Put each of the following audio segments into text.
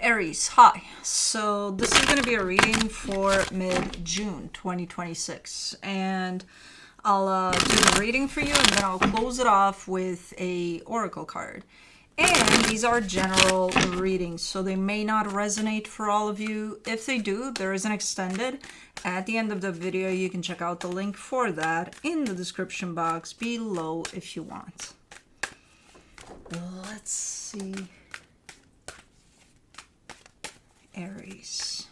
Aries, hi. So this is going to be a reading for mid-June 2026. And I'll do the reading for you, and then I'll close it off with a oracle card. And these are general readings, so they may not resonate for all of you. If they do, there is an extended. At the end of the video, you can check out the link for that in the description box below if you want. Let's see. Aries.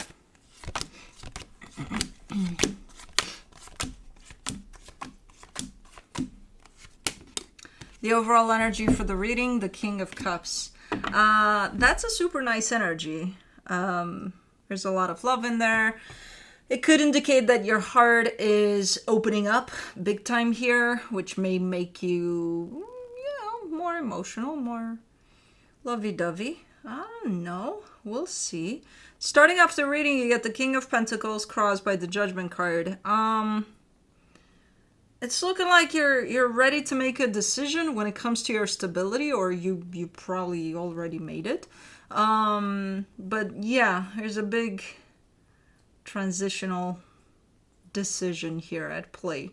The overall energy for the reading, the King of Cups. That's a super nice energy. There's a lot of love in there. It could indicate that your heart is opening up big time here, which may make you, more emotional, more lovey-dovey. I don't know. We'll see. Starting off the reading, you get the King of Pentacles crossed by the Judgment card. It's looking like you're ready to make a decision when it comes to your stability, or you probably already made it. But yeah, there's a big transitional decision here at play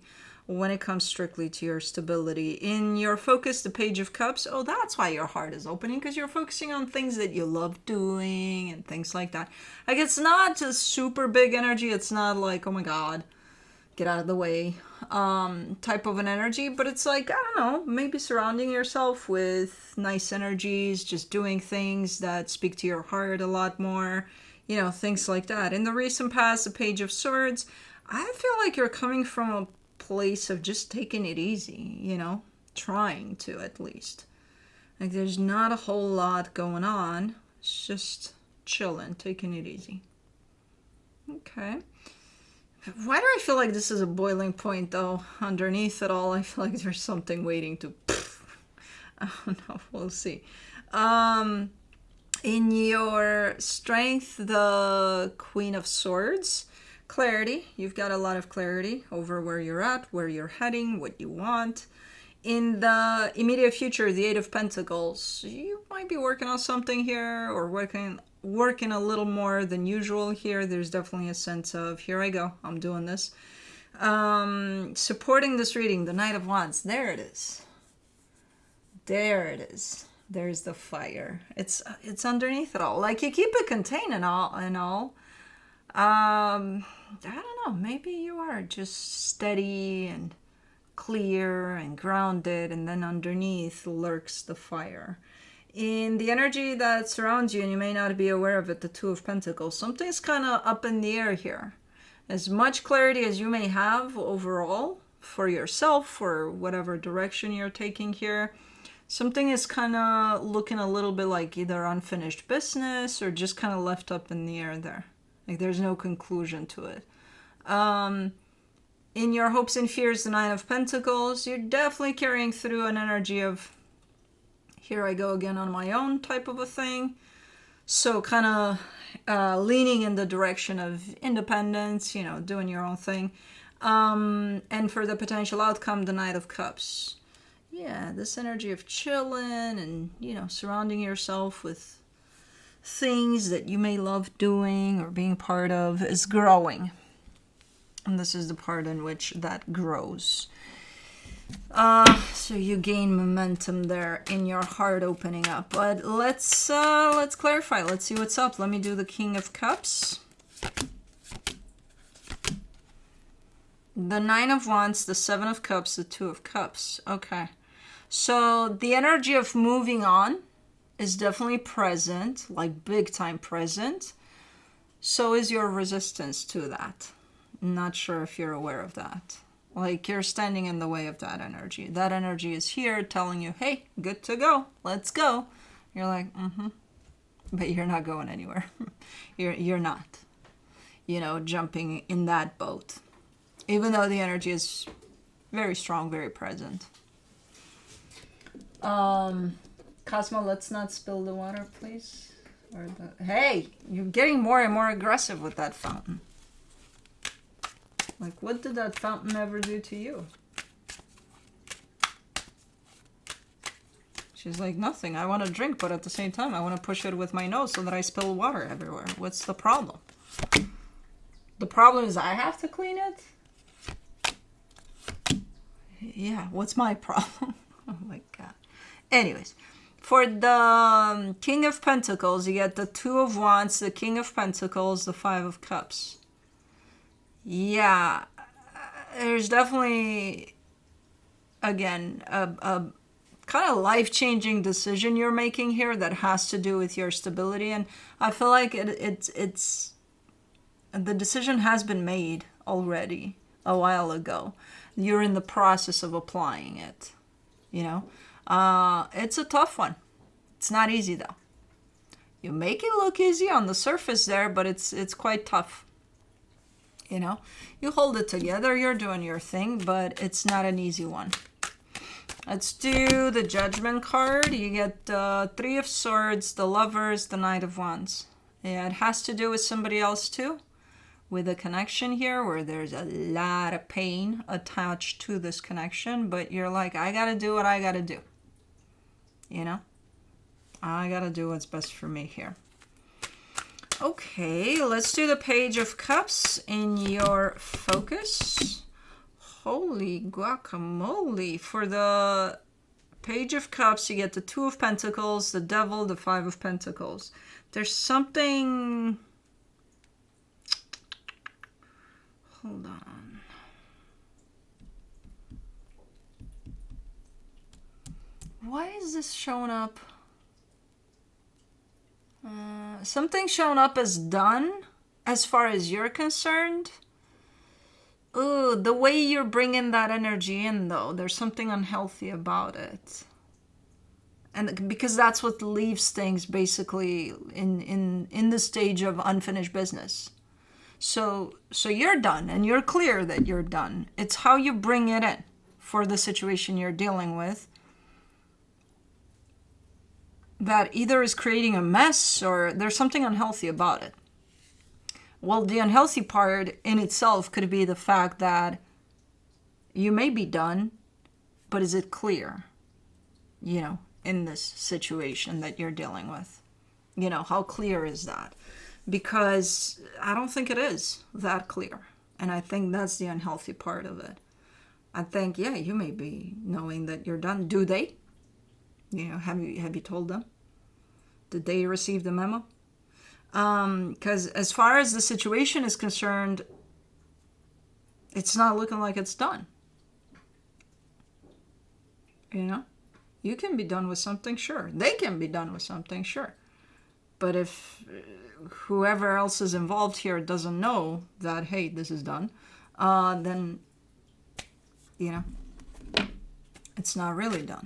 when it comes strictly to your stability. In your focus, the Page of Cups, oh, that's why your heart is opening, because you're focusing on things that you love doing and things like that. Like, it's not a super big energy. It's not like, oh my God, get out of the way type of an energy, but it's like, I don't know, maybe surrounding yourself with nice energies, just doing things that speak to your heart a lot more, things like that. In the recent past, the Page of Swords, I feel like you're coming from a place of just taking it easy, trying to, at least. Like, there's not a whole lot going on. It's just chilling, taking it easy. Okay. Why do I feel like this is a boiling point, though? Underneath it all, I feel like there's something waiting to... I don't know. We'll see. In your strength, the Queen of Swords, clarity. You've got a lot of clarity over where you're at, where you're heading, what you want. In the immediate future, the Eight of Pentacles, you might be working on something here, or working a little more than usual here. There's definitely a sense of, here I go, I'm doing this. Supporting this reading, the Knight of Wands. There it is. There it is. There's the fire. It's underneath it all. Like, you keep it contained and all. I don't know. Maybe you are just steady and clear and grounded, and then underneath lurks the fire. In the energy that surrounds you, and you may not be aware of it, the Two of Pentacles, something's kind of up in the air here. As much clarity as you may have overall for yourself, for whatever direction you're taking here, something is kind of looking a little bit like either unfinished business or just kind of left up in the air there. Like, there's no conclusion to it. In your hopes and fears, the Nine of Pentacles, you're definitely carrying through an energy of, here I go again on my own type of a thing. So kind of leaning in the direction of independence, doing your own thing. And for the potential outcome, the Knight of Cups. Yeah, this energy of chilling and, surrounding yourself with things that you may love doing or being part of is growing. And this is the part in which that grows. So you gain momentum there in your heart opening up. But let's clarify. Let's see what's up. Let me do the King of Cups. The Nine of Wands, the Seven of Cups, the Two of Cups. Okay. So the energy of moving on is definitely present, like big time present. So is your resistance to that. Not sure if you're aware of that. Like, you're standing in the way of that energy. That energy is here telling you, hey, good to go. Let's go. You're like, but you're not going anywhere. You're not, jumping in that boat. Even though the energy is very strong, very present. Cosmo, let's not spill the water, please. Hey, you're getting more and more aggressive with that fountain. Like, what did that fountain ever do to you? She's like, nothing. I want to drink, but at the same time, I want to push it with my nose so that I spill water everywhere. What's the problem? The problem is I have to clean it? Yeah, what's my problem? Oh my God. Anyways, for the King of Pentacles, you get the Two of Wands, the King of Pentacles, the Five of Cups. Yeah, there's definitely, again, a kind of life-changing decision you're making here that has to do with your stability. And I feel like it's the decision has been made already a while ago. You're in the process of applying it, you know. It's a tough one. It's not easy though. You make it look easy on the surface there, but it's quite tough. You know, you hold it together, you're doing your thing, but it's not an easy one. Let's do the Judgment card. You get the Three of Swords, the Lovers, the Knight of Wands. Yeah, it has to do with somebody else too, with a connection here where there's a lot of pain attached to this connection, but you're like, I gotta do what I gotta do. You know, I gotta do what's best for me here. Okay, let's do the Page of Cups in your focus. Holy guacamole. For the Page of Cups, you get the Two of Pentacles, the Devil, the Five of Pentacles. There's something... Hold on. Why is this showing up? Something showing up as done as far as you're concerned. Ooh, the way you're bringing that energy in though, there's something unhealthy about it. And because that's what leaves things basically in the stage of unfinished business. So you're done and you're clear that you're done. It's how you bring it in for the situation you're dealing with that either is creating a mess or there's something unhealthy about it. Well, the unhealthy part in itself could be the fact that you may be done, but is it clear, you know, in this situation that you're dealing with? You know, how clear is that? Because I don't think it is that clear. And I think that's the unhealthy part of it. I think, yeah, you may be knowing that you're done. Do they? You know, have you told them? Did they receive the memo? Because as far as the situation is concerned, it's not looking like it's done. You know? You can be done with something, sure. They can be done with something, sure. But if whoever else is involved here doesn't know that, hey, this is done, then, you know, it's not really done.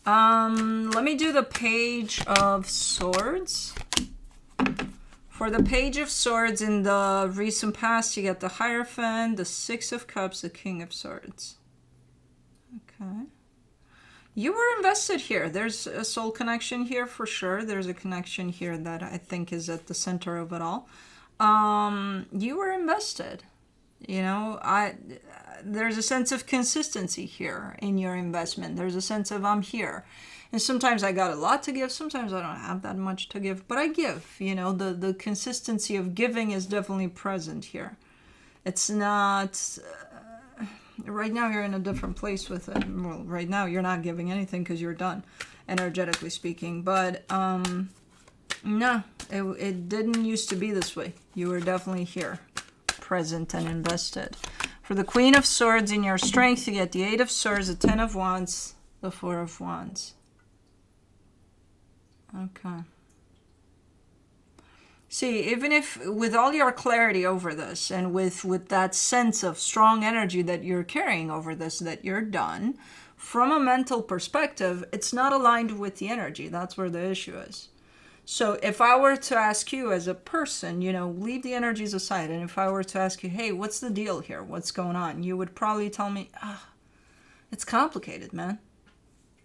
Let me do the Page of Swords. For the Page of Swords in the recent past, you get the Hierophant, the Six of Cups, the King of Swords. Okay. You were invested here. There's a soul connection here for sure. There's a connection here that I think is at the center of it all. You were invested. You know, there's a sense of consistency here in your investment. There's a sense of I'm here. And sometimes I got a lot to give. Sometimes I don't have that much to give. But I give. You know, the consistency of giving is definitely present here. It's not... right now you're in a different place with it. Well, right now you're not giving anything because you're done, energetically speaking. But no, it didn't used to be this way. You were definitely here, present and invested. For the Queen of Swords in your strength, you get the Eight of Swords, the Ten of Wands, the Four of Wands. Okay. See, even if with all your clarity over this and with that sense of strong energy that you're carrying over this, that you're done, from a mental perspective, it's not aligned with the energy. That's where the issue is. So if I were to ask you as a person, you know, leave the energies aside. And if I were to ask you, hey, what's the deal here? What's going on? You would probably tell me, it's complicated, man.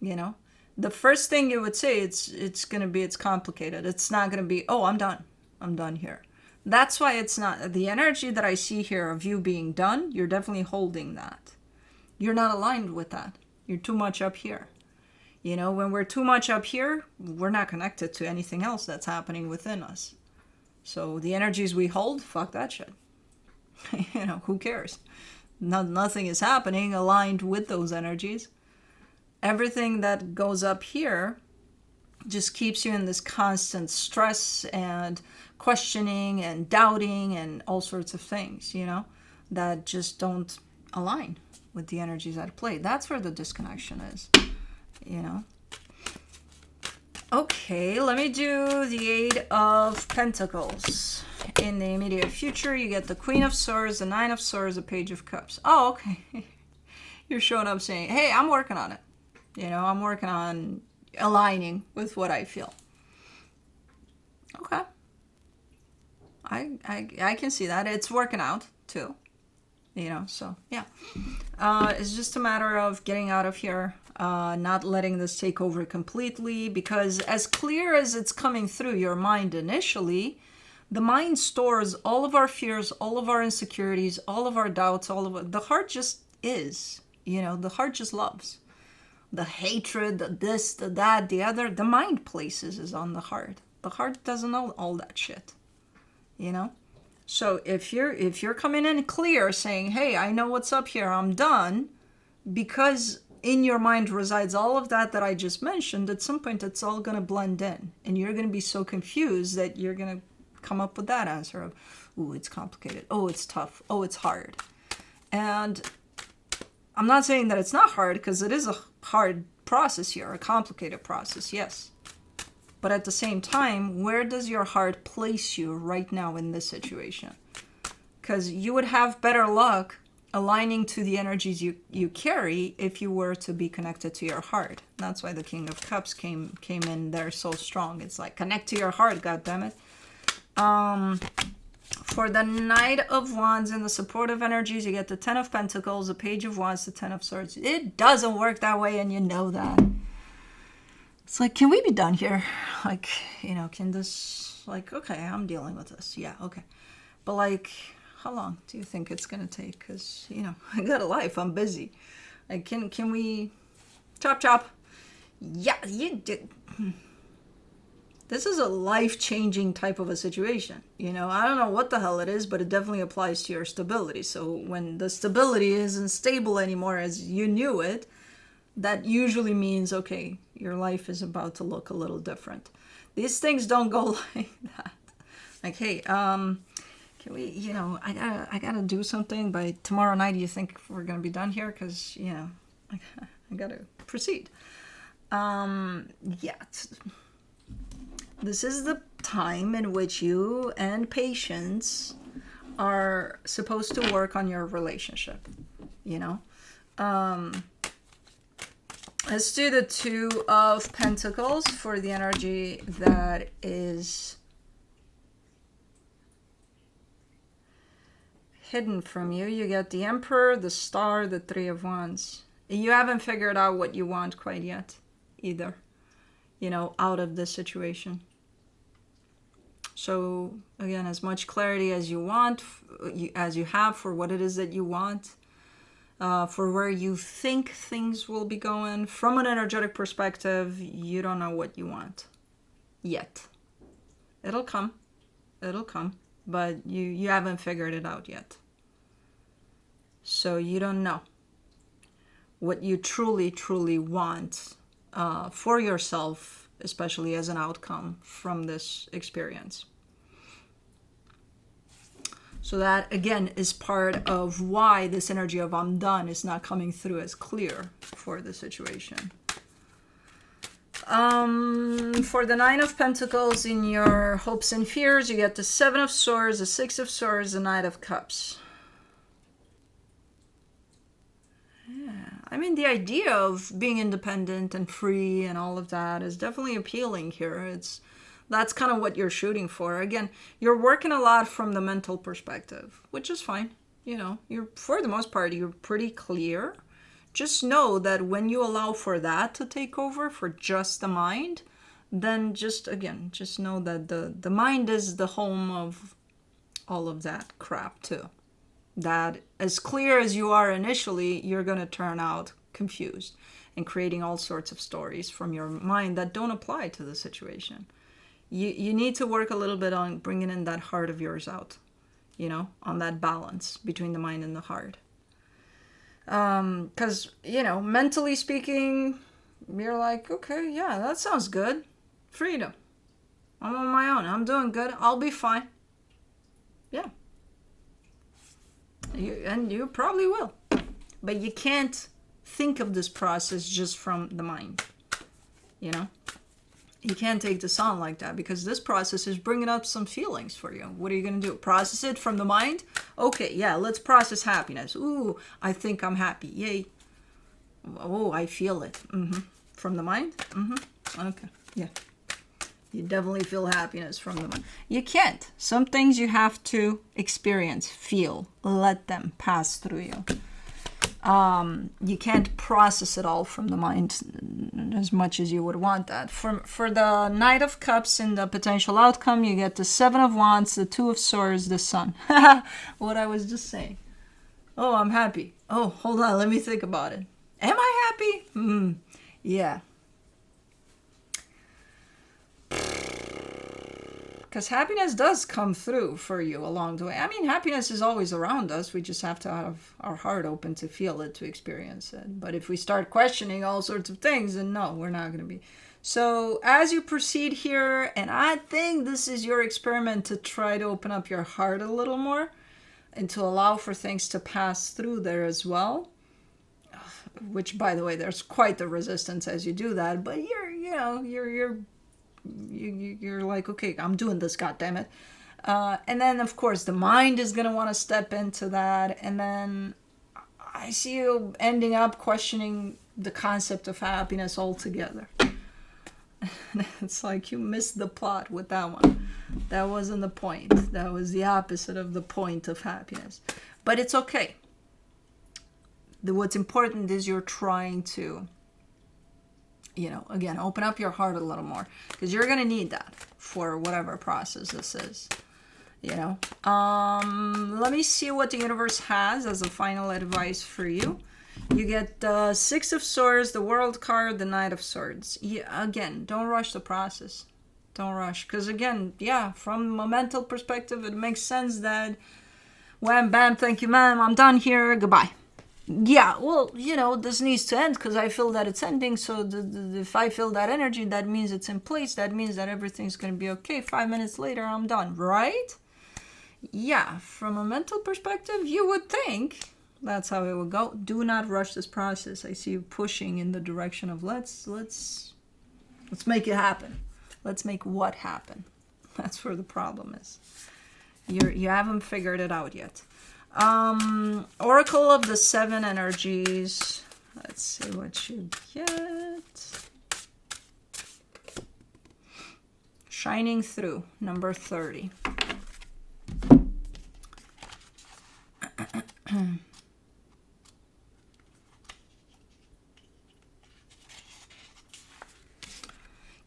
You know, the first thing you would say, it's going to be, it's complicated. It's not going to be, oh, I'm done. I'm done here. That's why it's not the energy that I see here of you being done. You're definitely holding that. You're not aligned with that. You're too much up here. You know, when we're too much up here, we're not connected to anything else that's happening within us. So the energies we hold, fuck that shit. You know, who cares? Nothing is happening aligned with those energies. Everything that goes up here just keeps you in this constant stress and questioning and doubting and all sorts of things, you know, that just don't align with the energies at play. That's where the disconnection is, you know. Okay, let me do the Eight of Pentacles. In the immediate future, you get the Queen of Swords, the Nine of Swords, the Page of Cups. Oh, okay. You're showing up saying, hey, I'm working on it. You know, I'm working on aligning with what I feel. Okay. I can see that. It's working out, too. You know, so, yeah. It's just a matter of getting out of here. Not letting this take over completely, because as clear as it's coming through your mind initially, the mind stores all of our fears, all of our insecurities, all of our doubts, all of it. The heart just is, you know, the heart just loves. The hatred, the this, the that, the other, the mind places is on the heart. The heart doesn't know all that shit, you know? So if you're coming in clear saying, hey, I know what's up here, I'm done, because in your mind resides all of that I just mentioned, at some point it's all going to blend in. And you're going to be so confused that you're going to come up with that answer of, ooh, it's complicated. Oh, it's tough. Oh, it's hard. And I'm not saying that it's not hard, because it is a hard process here, a complicated process, yes. But at the same time, where does your heart place you right now in this situation? Because you would have better luck aligning to the energies you carry if you were to be connected to your heart. That's why the King of Cups came in there so strong. It's like, connect to your heart, goddammit. For the Knight of Wands and the supportive energies, you get the Ten of Pentacles, the Page of Wands, the Ten of Swords. It doesn't work that way, and you know that. It's like, can we be done here? Like, you know, can this, like, okay, I'm dealing with this. Yeah, okay. But, like, how long do you think it's going to take? Because, you know, I got a life. I'm busy. Like, can we chop? Yeah, you did. This is a life-changing type of a situation. You know, I don't know what the hell it is, but it definitely applies to your stability. So when the stability isn't stable anymore as you knew it, that usually means, okay, your life is about to look a little different. These things don't go like that. Like, hey, can we, you know, I gotta do something by tomorrow night. Do you think we're gonna be done here? Because, you know, I gotta proceed. Yeah. This is the time in which you and patience are supposed to work on your relationship, you know. Let's do the Two of Pentacles for the energy that is hidden from you. You get the Emperor, the Star, the Three of Wands. You haven't figured out what you want quite yet either, you know, out of this situation. So again, as much clarity as you want, as you have for what it is that you want, for where you think things will be going. From an energetic perspective, you don't know what you want yet. It'll come, but you haven't figured it out yet. So you don't know what you truly want for yourself, especially as an outcome from this experience. So that, again, is part of why this energy of I'm done is not coming through as clear for the situation. For the Nine of Pentacles, in your hopes and fears, you get the Seven of Swords, the Six of Swords, the Knight of Cups. Yeah, I mean, the idea of being independent and free and all of that is definitely appealing here. That's kind of what you're shooting for. Again, you're working a lot from the mental perspective, which is fine. You know, for the most part, you're pretty clear. Just know that when you allow for that to take over, for just the mind, then just know that the mind is the home of all of that crap too. That as clear as you are initially, you're going to turn out confused. and creating all sorts of stories from your mind that don't apply to the situation. You need to work a little bit on bringing in that heart of yours out, on that balance between the mind and the heart. Because, mentally speaking, you're like, okay, yeah, that sounds good. Freedom. I'm on my own. I'm doing good. I'll be fine. Yeah. And you probably will. But you can't think of this process just from the mind. You can't take this on like that, because this process is bringing up some feelings for you. What are you going to do? Process it from the mind? Okay, yeah, let's process happiness. Ooh, I think I'm happy. Yay. Oh, I feel it. From the mind? Okay, yeah. You definitely feel happiness from the mind. You can't. Some things you have to experience, feel, let them pass through you. You can't process it all from the mind as much as you would want that. For the Knight of Cups in the potential outcome, you get the Seven of Wands, the Two of Swords, the Sun. What I was just saying. Oh, I'm happy. Oh, hold on, let me think about it. Am I happy? Yeah. Because happiness does come through for you along the way. I mean, happiness is always around us. We just have to have our heart open to feel it, to experience it. But if we start questioning all sorts of things, then no, we're not going to be. So as you proceed here, and I think this is your experiment to try to open up your heart a little more and to allow for things to pass through there as well. Which, by the way, there's quite the resistance as you do that. But you're like, okay, I'm doing this, goddammit. And then, of course, the mind is going to want to step into that. And then I see you ending up questioning the concept of happiness altogether. It's like you missed the plot with that one. That wasn't the point. That was the opposite of the point of happiness. But it's okay. What's important is you're trying to, again, open up your heart a little more, because you're going to need that for whatever process this is, Let me see what the universe has as a final advice for you. You get the Six of Swords, the World card, the Knight of Swords. Yeah, again, don't rush the process. Don't rush. Because again, yeah, from a mental perspective, it makes sense that wham, bam, thank you, ma'am, I'm done here, goodbye. Yeah, well, this needs to end because I feel that it's ending. So if I feel that energy, that means it's in place. That means that everything's going to be okay. 5 minutes later, I'm done, right? Yeah, from a mental perspective, you would think that's how it would go. Do not rush this process. I see you pushing in the direction of let's make it happen. Let's make what happen. That's where the problem is. You haven't figured it out yet. Oracle of the Seven Energies. Let's see what you get. Shining Through, number 30.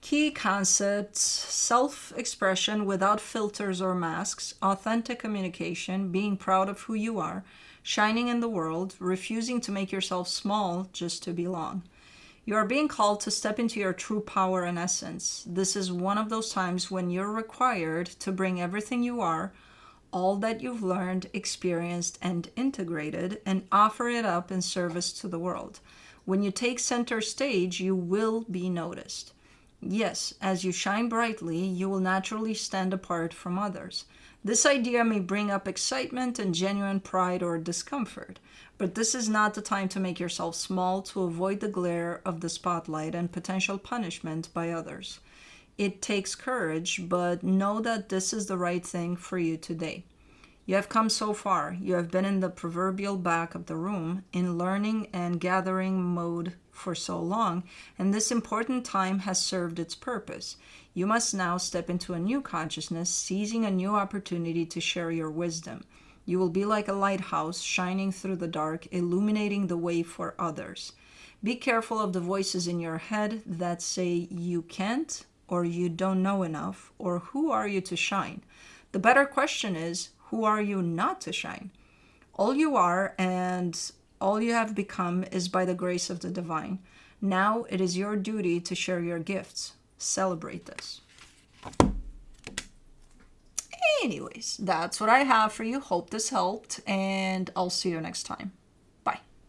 Key concepts: self-expression without filters or masks, authentic communication, being proud of who you are, shining in the world, refusing to make yourself small just to belong. You are being called to step into your true power and essence. This is one of those times when you're required to bring everything you are, all that you've learned, experienced, and integrated, and offer it up in service to the world. When you take center stage, you will be noticed. Yes, as you shine brightly, you will naturally stand apart from others. This idea may bring up excitement and genuine pride or discomfort, but this is not the time to make yourself small to avoid the glare of the spotlight and potential punishment by others. It takes courage, but know that this is the right thing for you today. You have come so far. You have been in the proverbial back of the room in learning and gathering mode for so long, and this important time has served its purpose. You must now step into a new consciousness, seizing a new opportunity to share your wisdom. You will be like a lighthouse shining through the dark, illuminating the way for others. Be careful of the voices in your head that say you can't, or you don't know enough, or who are you to shine? The better question is, who are you not to shine? All you are and all you have become is by the grace of the divine. Now it is your duty to share your gifts. Celebrate this. Anyways, that's what I have for you. Hope this helped, and I'll see you next time.